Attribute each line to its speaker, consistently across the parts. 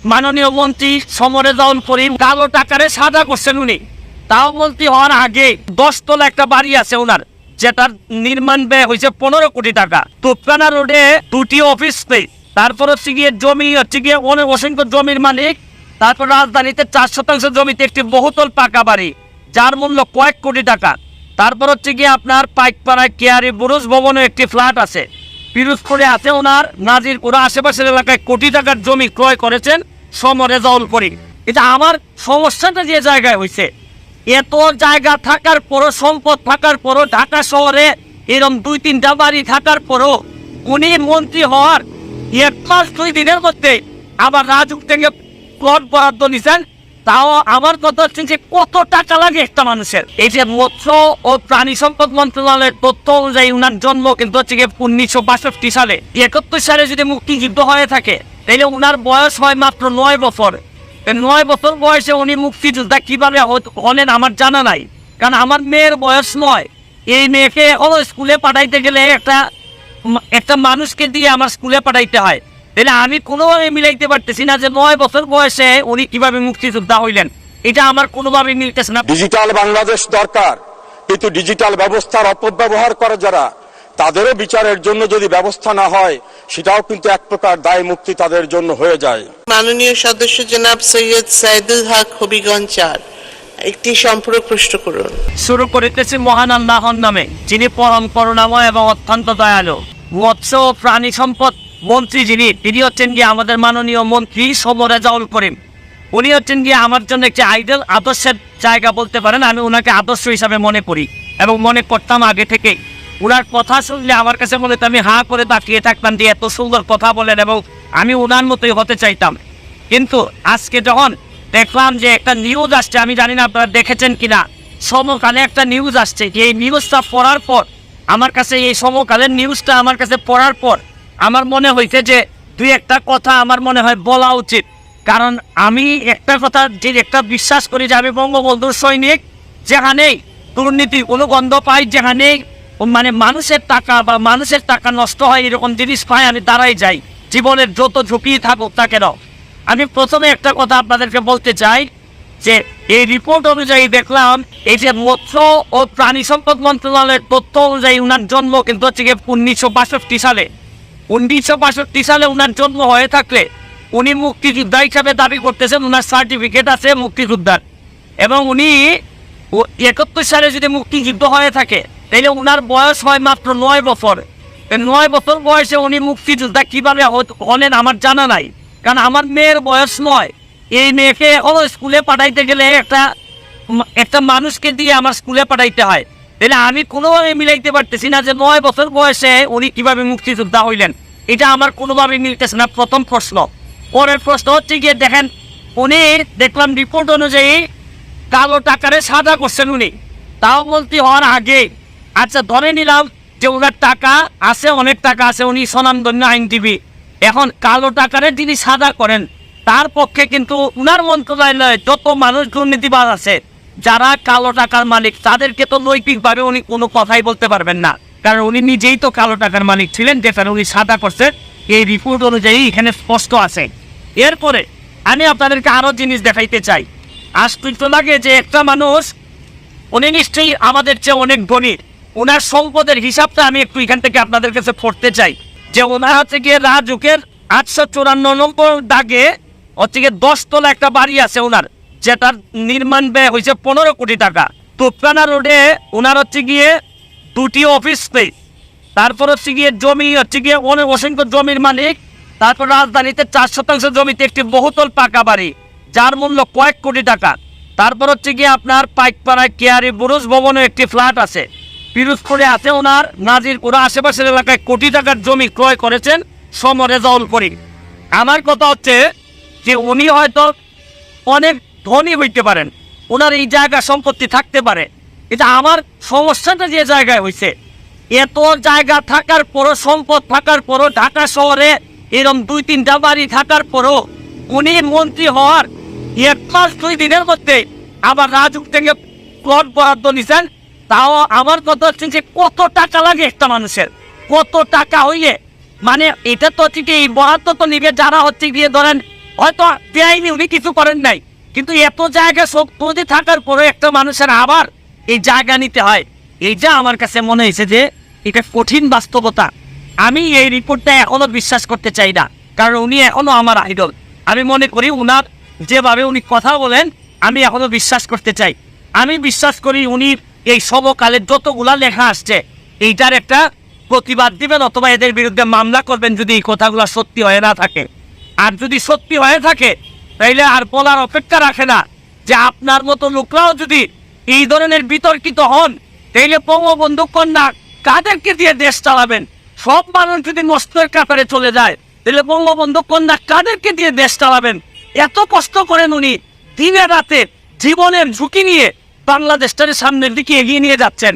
Speaker 1: মাননীয় মন্ত্রী সমরেজাউল করিম কালো টাকারে সাদা করছেন উনি। তাও মন্ত্রী হওয়ার আগে 10 তলা একটা বাড়ি আছে ওনার, যেটার নির্মাণ ব্যয় হয়েছে 15 কোটি টাকা। তুপকানা রোডে 2টি অফিস স্পেস, তারপর হচ্ছে গিয়ে জমি হচ্ছে গিয়ে অনেক অসংখ্য জমির মালিক। তারপর রাজধানীতে 4 শতাংশ জমিতে একটি বহুতল পাকা বাড়ি, যার মূল্য কয়েক কোটি টাকা। তারপর হচ্ছে গিয়ে আপনার পাইকপাড়ায় কেয়ারি বুরুজ ভবনে একটি ফ্ল্যাট আছে। পিরোজপুরে আছে ওনার নাজিরপুরা, আশেপাশের এলাকায় কোটি টাকার জমি ক্রয় করেছেন সমরেজাউল করিম। এটা আমার সমস্যাটা যে জায়গায় হয়েছে, এত জায়গা থাকার পরও, সম্পদ থাকার পরও, ঢাকা শহরে এরকম 2-3টা বাড়ি থাকার পরও উনি মন্ত্রী হওয়ার 1 মাস 2 দিনের মধ্যে আবার রাজুক থেকে প্লট বরাদ্দ নিছেন। তাও আমার কথা হচ্ছে যে কত টাকা লাগে একটা মানুষের। এই যে মৎস্য ও প্রাণী সম্পদ মন্ত্রণালয়ের তথ্য অনুযায়ী উনার জন্ম কিন্তু হচ্ছে 1962 সালে। 71 সালে যদি মুক্তিযুদ্ধ হয়ে থাকে তাহলে উনার বয়স হয় মাত্র 9 বছর। 9 বছর বয়সে উনি মুক্তিযোদ্ধা কিভাবে হলেন আমার জানা নাই, কারণ আমার মেয়ের বয়স 9। এই মেয়েকে স্কুলে পাঠাইতে গেলে একটা মানুষকে দিয়ে আমার স্কুলে পাঠাইতে হয়। তাহলে আমি কোনোভাবে মিলাইতে পারতেছি না যে 9 বছর বয়সে উনি কিভাবে মুক্তিযোদ্ধা হইলেন। এটা আমার কোনোভাবে মিলতেছে না।
Speaker 2: ডিজিটাল বাংলাদেশ দরকার, কিন্তু ডিজিটাল ব্যবস্থার অপব্যবহার করে যারা, তাদেরও বিচারের জন্য যদি ব্যবস্থা না হয়, সেটাও কিন্তু এক প্রকার দায় মুক্তি তাদের জন্য হয়ে যায়।
Speaker 3: মাননীয় সদস্য জনাব সৈয়দ সাইদুল হক হবিগঞ্জ 4 একটি সম্পূরক প্রশ্ন করুন।
Speaker 1: শুরু করিতেছি মহান আল্লাহর নামে, যিনি পরম করুণাময় এবং অত্যন্ত দয়ালু। মৎস্য ও প্রাণী সম্পদ মন্ত্রী তিনি হচ্ছেন গিয়ে আমাদের মাননীয় মন্ত্রী সমরেজাউল করিম। উনি হচ্ছেন গিয়ে আমার জন্য একটি আইডল, আদর্শের জায়গা বলতে পারেন। আমি ওনাকে আদর্শ হিসাবে মনে করি এবং মনে করতাম আগে থেকেই। ওনার কথা শুনলে আমার কাছে মনে হতো আমি হাঁ করে তাকিয়ে থাকতাম যে এত সুন্দর কথা বলেন, এবং আমি ওনার মতোই হতে চাইতাম। কিন্তু আজকে যখন দেখলাম যে একটা নিউজ আসছে, আমি জানি না আপনারা দেখেছেন কিনা, সমকালে একটা নিউজ আসছে। এই নিউজটা পড়ার পর আমার কাছে, এই সমকালের নিউজটা আমার কাছে পড়ার পর আমার মনে হয়েছে যে 2-1টা কথা আমার মনে হয় বলা উচিত। কারণ আমি একটা কথা যে একটা বিশ্বাস করি যে আমি বঙ্গবন্ধুর সৈনিক, যেখানেই দুর্নীতি কোনো গন্ধ পাই, যেখানেই মানে মানুষের টাকা নষ্ট হয় এরকম জিনিস পাই, আমি দাঁড়াই যাই, জীবনের যত ঝুঁকি থাকুক তা কেন। আমি প্রথমে একটা কথা আপনাদেরকে বলতে চাই যে এই রিপোর্ট অনুযায়ী দেখলাম এই যে মৎস্য ও প্রাণী সম্পদ মন্ত্রণালয়ের তথ্য অনুযায়ী উনার জন্ম কিন্তু হচ্ছে 1962 সালে। 1962 সালে উনার জন্ম হয়ে থাকলে উনি মুক্তিযোদ্ধা হিসাবে দাবি করতেছেন, উনার সার্টিফিকেট আছে মুক্তিযোদ্ধার। এবং উনি 71 সালে যদি মুক্তিযুদ্ধ হয়ে থাকে তাহলে উনার বয়স হয় মাত্র 9 বছর। 9 বছর বয়সে উনি মুক্তিযোদ্ধা কিভাবে হলেন আমার জানা নাই, কারণ আমার মেয়ের বয়স 9। এই মেয়েকে স্কুলে পাঠাইতে গেলে একটা মানুষকে দিয়ে আমার স্কুলে পাঠাইতে হয়। তাহলে আমি কোনোভাবে মিলাইতে পারতেছি না যে 9 বছর বয়সে উনি কিভাবে মুক্তিযোদ্ধা হইলেন। এটা আমার কোনোভাবে মিলতেছে না, প্রথম প্রশ্ন। পরের প্রশ্ন হচ্ছে গিয়ে দেখেন, উনি দেখলাম রিপোর্ট অনুযায়ী কালো টাকারে সাদা করছেন উনি, তাও মন্ত্রী হওয়ার আগে। আচ্ছা ধরে নিলাম যে ওনার টাকা আছে, অনেক টাকা আছে, উনি স্বনামধন্য আইনজীবী। এখন কালো টাকারে যিনি সাদা করেন তার পক্ষে কিন্তু উনার মন্ত্রণালয়ে যত মানুষ দুর্নীতিবাজ আছে, যারা কালো টাকার মালিক, তাদেরকে তো নৈতিকভাবে উনি কোনো কথাই বলতে পারবেন না, কারণ উনি নিজেই তো কালো টাকার মালিক ছিলেন, যেটা উনি সাদা করছেন এই রিপোর্ট অনুযায়ী এখানে স্পষ্ট আছে। এরপরে আমি আপনাদেরকে আরো জিনিস দেখাইতে চাই। আশ্চর্য লাগে যে একটা মানুষ, উনি নিশ্চয়ই আমাদের চেয়ে অনেক ধনী, ওনার সম্পদের হিসাবটা আমি একটু এখান থেকে আপনাদের কাছে পড়তে চাই। যে ওনার হচ্ছে গিয়ে রাজুকের 854 নম্বর দাগে হচ্ছে গিয়ে 10 তলা একটা বাড়ি আছে ওনার, যেটার নির্মাণ ব্যয় হয়েছে 15 কোটি টাকা। তুপকানা রোডে ওনার হচ্ছে গিয়ে 2টি অফিস স্পেস, তারপর হচ্ছে গিয়ে জমি হচ্ছে গিয়ে অনেক অসংখ্য জমির মালিক। তারপর রাজধানীতে 4 শতাংশ জমিতে একটি বহুতল পাকা বাড়ি, যার মূল্য কয়েক কোটি টাকা। তারপর হচ্ছে গিয়ে আপনার পাইকপাড়ায় কেয়ারি বুরুজ ভবনে একটি ফ্ল্যাট আছে। পিরোজপুরে আছে ওনার নাজিরপুরা, আশেপাশের এলাকায় কোটি টাকার জমি ক্রয় করেছেন সমরেজাউল করিম। আমার কথা হচ্ছে যে উনি হয়তো অনেক ধনী হইতে পারেন, ওনার এই জায়গা সম্পত্তি থাকতে পারে। এটা আমার সমস্যাটা যে জায়গায় হয়েছে, এত জায়গা থাকার পরও, সম্পদ থাকার পরও, ঢাকা শহরে এরকম 2-3টা বাড়ি থাকার পরও উনি মন্ত্রী হওয়ার 1 মাস 2 দিনের মধ্যে আবার রাজুক থেকে প্লট বরাদ্দ নিছেন। তাও আমার কথা হচ্ছে যে কত টাকা লাগে একটা মানুষের, কত টাকা হইলে মানে এটা তো হচ্ছে কি এই বরাদ্দ তো নিবে যারা হচ্ছে গিয়ে ধরেন হয়তো বেআইনি উনি কিছু করেন নাই, কিন্তু এত জায়গা সম্পত্তি থাকার পরে একটা মানুষের আবার এই জায়গা নিতে হয়, এইটা আমার কাছে মনে হয়েছে যে এটা কঠিন বাস্তবতা। আমি এই রিপোর্টটা এখনো বিশ্বাস করতে চাই না, কারণ উনি এখনো আমার আইডল। আমি মনে করি উনার যেভাবে উনি কথা বলেন আমি এখনো বিশ্বাস করতে চাই। আমি বিশ্বাস করি উনি এই সমকালের যতগুলা লেখা আসছে এইটার একটা প্রতিবাদ দিবেন অথবা এদের বিরুদ্ধে মামলা করবেন যদি এই কথাগুলো সত্যি হয়ে না থাকে। আর যদি সত্যি হয়ে থাকে তাইলে আর বলার অপেক্ষা রাখে না যে আপনার মতো লোকরাও যদি এই ধরনের বিতর্কিত হন তাইলে বঙ্গবন্ধু কন্যা কাদেরকে দিয়ে দেশ চালাবেন? সব মানুষ যদি নষ্টের কাতারে চলে যায় তাহলে বঙ্গবন্ধু কন্যা কাদেরকে দিয়ে দেশ চালাবেন? এত কষ্ট করেন উনি, দিনে রাতে জীবনের ঝুঁকি নিয়ে বাংলাদেশটাকে সামনের দিকে এগিয়ে নিয়ে যাচ্ছেন।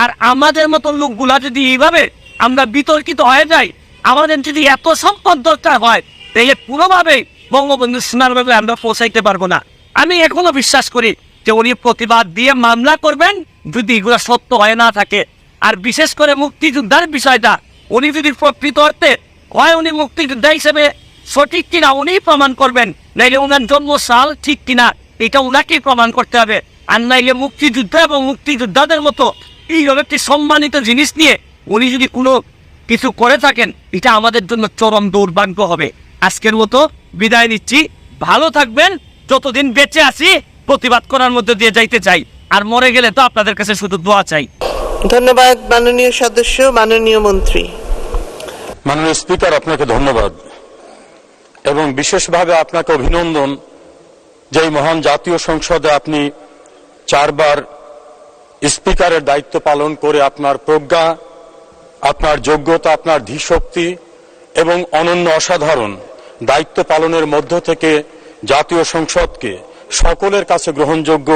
Speaker 1: আর আমাদের মতো লোকগুলা যদি এইভাবে আমরা বিতর্কিত হয়ে যাই, আমাদের যদি এত সম্পদ দরকার হয় তাহলে পুরোভাবে বঙ্গবন্ধু সোনারভাবে আমরা পৌঁছাইতে পারবো না। আমি এখনো বিশ্বাস করি যে উনি প্রতিবাদ দিয়ে মামলা করবেন যদি এগুলো সত্য হয়ে না থাকে। আর বিশেষ করে মুক্তিযোদ্ধার বিষয়টা উনি যদি প্রকৃত অর্থে হয় উনি মুক্তিযোদ্ধা হিসেবে সঠিক কিনা উনি প্রমাণ করবেন, নাইলে ওনার জন্মসাল ঠিক কিনা এটা ওনাকেই প্রমাণ করতে হবে। আর নাইলে মুক্তিযুদ্ধ এবং মুক্তিযোদ্ধাদের মতো এই একটি সম্মানিত জিনিস নিয়ে উনি যদি কোনো কিছু করে থাকেন এটা আমাদের জন্য চরম দুর্ভাগ্য হবে। আজকের মতো বিদায় নিচ্ছি, ভালো থাকবেন। যতদিন বেঁচে আছি প্রতিবাদ করার মধ্যে দিয়ে যাইতে চাই, আর মরে গেলে তো আপনাদের কাছে শুধু দোয়া চাই।
Speaker 3: ধন্যবাদ মাননীয় সদস্য, মাননীয় মন্ত্রী।
Speaker 2: মাননীয় স্পিকার, আপনাকে ধন্যবাদ এবং বিশেষভাবে আপনাকে অভিনন্দন যে এই মহান জাতীয় সংসদে আপনি 4 বার স্পিকারের দায়িত্ব পালন করে আপনার প্রজ্ঞা, আপনার যোগ্যতা, আপনার ধীশক্তি এবং অনন্য অসাধারণ দায়িত্ব পালনের মধ্য থেকে জাতীয় সংসদকে সকলের কাছে গ্রহণযোগ্য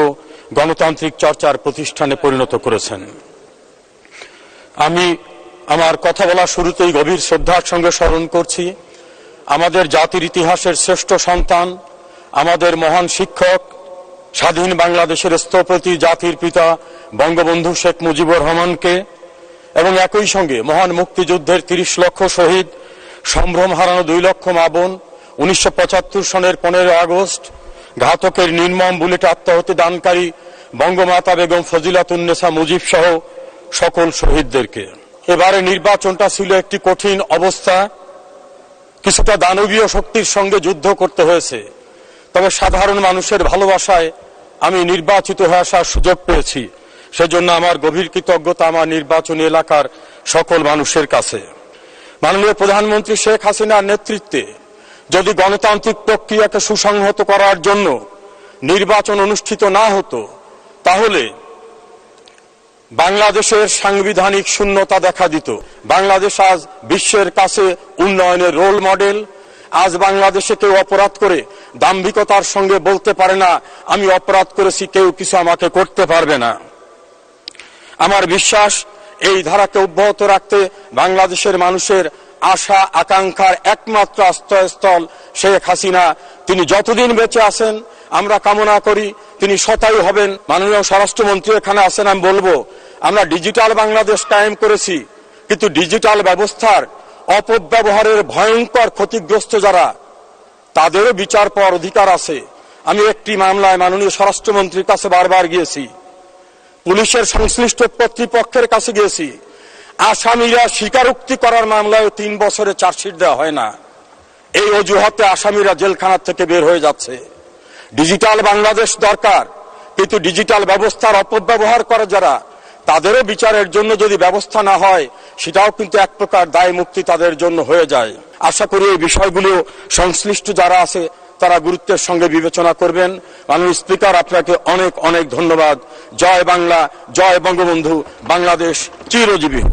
Speaker 2: গণতান্ত্রিক চর্চার প্রতিষ্ঠানে পরিণত করেছেন। আমি আমার কথা বলার শুরুতেই গভীর শ্রদ্ধার সঙ্গে স্মরণ করছি আমাদের জাতির ইতিহাসের শ্রেষ্ঠ সন্তান, আমাদের মহান শিক্ষক, স্বাধীন বাংলাদেশের স্থপতি, জাতির পিতা বঙ্গবন্ধু শেখ মুজিবুর রহমানকে, এবং একই সঙ্গে মহান মুক্তিযুদ্ধের 30 লক্ষ শহীদ, সম্ভ্রম হারানো 2 লক্ষ মা বোন, 1975 সনের 15 আগস্ট ঘাতকের নির্মম বুলেটে আত্মাহুতি দানকারী বঙ্গমাতা বেগম ফজিলাতুন্নেসা মুজিব সহ সকল শহীদদেরকে। এবারে নির্বাচনটা ছিল একটি কঠিন অবস্থা, কিছুটা দানবীয় শক্তির সঙ্গে যুদ্ধ করতে হয়েছে, তবে সাধারণ মানুষের ভালোবাসায় আমি নির্বাচিত হয়ে আসার সুযোগ পেয়েছি। সেজন্য আমার গভীর কৃতজ্ঞতা আমার নির্বাচনী এলাকার সকল মানুষের কাছে। মাননীয় প্রধানমন্ত্রী শেখ হাসিনার নেতৃত্বে যদি গণতান্ত্রিক প্রক্রিয়াকে সুসংহত করার জন্য নির্বাচন অনুষ্ঠিত না হতো তাহলে বাংলাদেশের সাংবিধানিক শূন্যতা দেখা দিত। বাংলাদেশ আজ বিশ্বের কাছে উন্নয়নের রোল মডেল। আজ বাংলাদেশে কেউ অপরাধ করে দাম্ভিকতার সঙ্গে বলতে পারে না আমি অপরাধ করেছি, কেউ কিছু আমাকে করতে পারবে না। আমার বিশ্বাস এই ধারাকে অব্যাহত রাখতে বাংলাদেশের মানুষের আশা আকাঙ্ক্ষার একমাত্র আশ্রয়স্থল শেখ হাসিনা। তিনি যতদিন বেঁচে আছেন আমরা কামনা করি তিনি শতায়ু হবেন। মাননীয় স্বরাষ্ট্রমন্ত্রী এখানে আছেন, আমি বলবো আমরা ডিজিটাল বাংলাদেশ কায়েম করেছি, কিন্তু ডিজিটাল ব্যবস্থার অপব্যবহারের ভয়ঙ্কর ক্ষতিগ্রস্ত যারা, তাদেরও বিচার পাওয়ার অধিকার আছে। আমি একটি মামলায় মাননীয় স্বরাষ্ট্রমন্ত্রীর কাছে বারবার গিয়েছি, পুলিশের সংশ্লিষ্ট কর্তৃপক্ষের কাছে গিয়েছি। আসামিরা স্বীকারোক্তি করার মামলায় 3 বছরে চার্জশিট দেওয়া হয় না। এই অজুহাতে আসামিরা জেলখানা থেকে বের হয়ে যাচ্ছে। ডিজিটাল বাংলাদেশ দরকার, কিন্তু ডিজিটাল ব্যবস্থার অপব্যবহার করে যারা, তাদেরও বিচারের জন্য যদি ব্যবস্থা না হয় সেটাও কিন্তু এক প্রকার দায় মুক্তি তাদের জন্য হয়ে যায়। আশা করি এই বিষয়গুলো সংশ্লিষ্ট যারা আছে তারা গুরুত্বের সঙ্গে বিবেচনা করবেন। মাননীয় স্পিকার, আপনাকে অনেক অনেক ধন্যবাদ। জয় বাংলা, জয় বঙ্গবন্ধু, বাংলাদেশ চিরজীবী।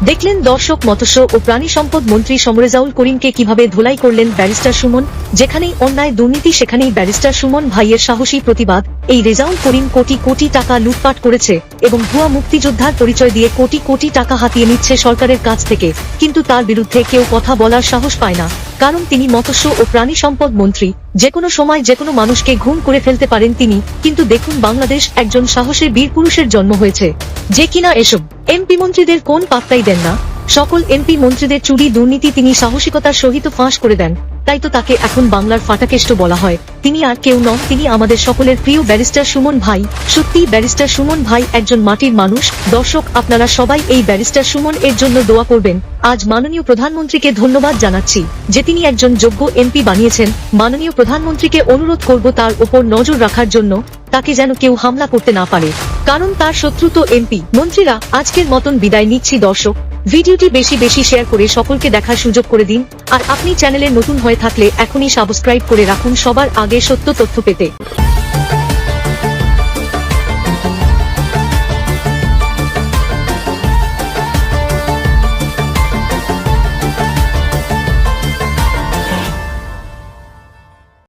Speaker 4: দেখলেন দর্শক, মৎস্য ও প্রাণী সম্পদ মন্ত্রী সমরেজাউল করিমকে কিভাবে ধোলাই করলেন ব্যারিস্টার সুমন। যেখানেই অন্যায় দুর্নীতি সেখানেই ব্যারিস্টার সুমন ভাইয়ের সাহসী প্রতিবাদ। এই রেজাউল করিম কোটি কোটি টাকা লুটপাট করেছে এবং ভুয়া মুক্তিযোদ্ধার পরিচয় দিয়ে কোটি কোটি টাকা হাতিয়ে নিচ্ছে সরকারের কাছ থেকে, কিন্তু তার বিরুদ্ধে কেউ কথা বলার সাহস পায় না, কারণ তিনি মৎস্য ও প্রাণী সম্পদ মন্ত্রী। যেকোনো সময় যেকোনো মানুষকে ঘুম করে ফেলতে পারেন তিনি। কিন্তু দেখুন, বাংলাদেশ একজন সাহসী বীর পুরুষের জন্ম হয়েছে, যে কিনা এসব এমপি মন্ত্রীদের কোন পাত্তাই দেন না। সকল এমপি মন্ত্রীদের চুরি দুর্নীতি তিনি সাহসিকতার সহিত ফাঁস করে দেন। তাই তো তাকে এখন বাংলার ফাটাকেষ্ট বলা হয়। তিনি আর কেউ নন, তিনি আমাদের সকলের প্রিয় ব্যারিস্টার সুমন ভাই। সত্যি ব্যারিস্টার সুমন ভাই একজন মাটির মানুষ। দর্শক, আপনারা সবাই এই ব্যারিস্টার সুমন এর জন্য দোয়া করবেন। আজ মাননীয় প্রধানমন্ত্রীকে ধন্যবাদ জানাচ্ছি যে তিনি একজন যোগ্য এমপি বানিয়েছেন। মাননীয় প্রধানমন্ত্রীকে অনুরোধ করব তার উপর নজর রাখার জন্য, তাকে যেন কেউ হামলা করতে না পারে, কারণ তার শত্রু তো এমপি। মন্ত্রীরা, আজকের মতন বিদায় নিচ্ছি। দর্শক, ভিডিওটি বেশি বেশি শেয়ার করে সকলকে দেখার সুযোগ করে দিন। আর আপনি চ্যানেলে নতুন হয়ে থাকলে এখনই সাবস্ক্রাইব করে রাখুন সবার আগে সত্য তথ্য পেতে।